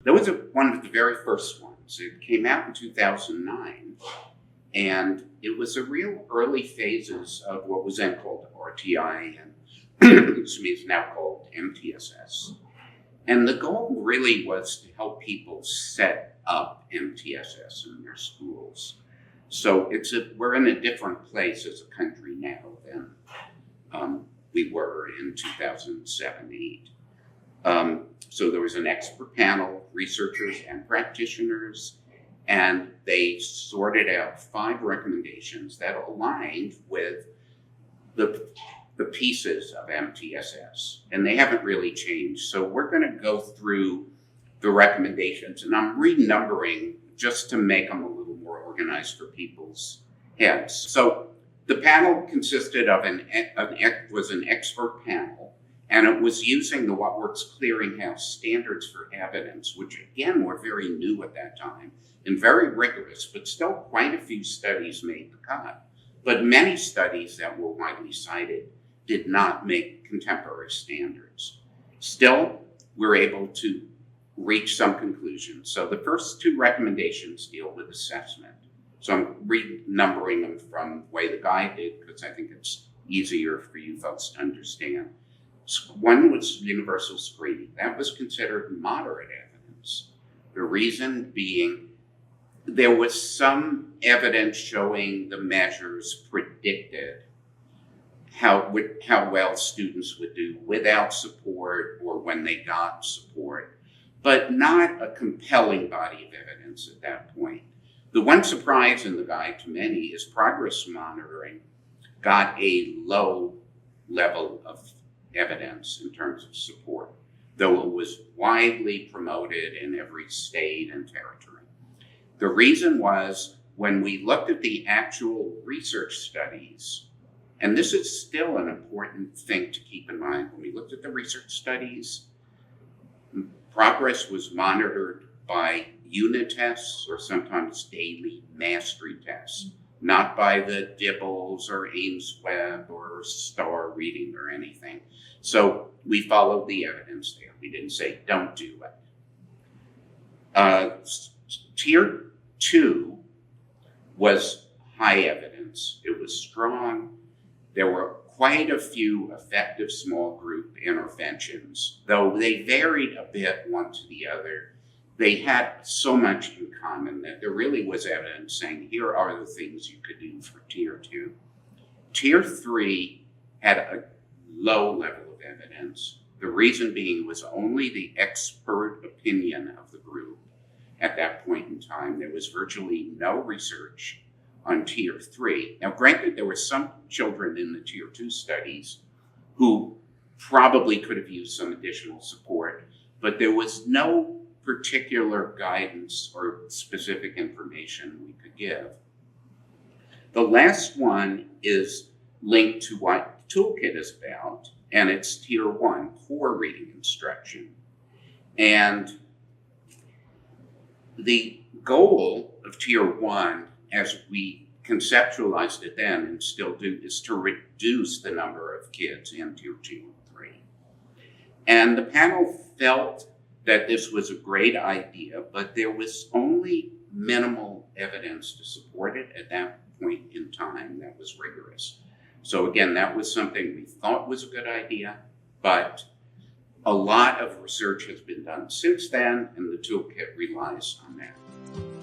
That was one of the very first ones. It came out in 2009, and it was a real early phases of what was then called RTI and excuse me, is now called MTSS. And the goal really was to help people set up MTSS in their schools. So we're in a different place as a country now than we were in 2007-8. So there was an expert panel, researchers and practitioners, and they sorted out 5 recommendations that aligned with the pieces of MTSS, and they haven't really changed. So we're going to go through the recommendations, and I'm renumbering just to make them a little more organized for people's heads. So the panel consisted of an expert panel, and it was using the What Works Clearinghouse standards for evidence, which again were very new at that time and very rigorous, but still quite a few studies made the cut. But many studies that were widely cited did not make contemporary standards. Still, we're able to reach some conclusions. So the first 2 recommendations deal with assessment. So I'm renumbering them from the way the guide did because I think it's easier for you folks to understand. One was universal screening. That was considered moderate evidence. The reason being there was some evidence showing the measures predicted how well students would do without support or when they got support, but not a compelling body of evidence at that point. The one surprise in the guide to many is progress monitoring got a low level of evidence in terms of support, though it was widely promoted in every state and territory. The reason was when we looked at the actual research studies, and this is still an important thing to keep in mind, when we looked at the research studies, progress was monitored by unit tests or sometimes daily mastery tests, not by the Dibbles or Ames Web or Star Reading or anything. So we followed the evidence there. We didn't say, don't do it. Tier 2 was high evidence. It was strong. There were quite a few effective small group interventions, though they varied a bit one to the other. They had so much in common that there really was evidence saying, here are the things you could do for Tier 2. Tier 3 had a low level of evidence. The reason being was only the expert opinion of the group at that point in time. There was virtually no research on Tier 3. Now, granted, there were some children in the Tier 2 studies who probably could have used some additional support, but there was no particular guidance or specific information we could give. The last one is linked to what Toolkit is about, and it's Tier 1, core reading instruction. And the goal of Tier 1, as we conceptualized it then and still do, is to reduce the number of kids in Tier 2 and 3. And the panel felt that this was a great idea, but there was only minimal evidence to support it at that point in time that was rigorous. So again, that was something we thought was a good idea, but a lot of research has been done since then, and the toolkit relies on that.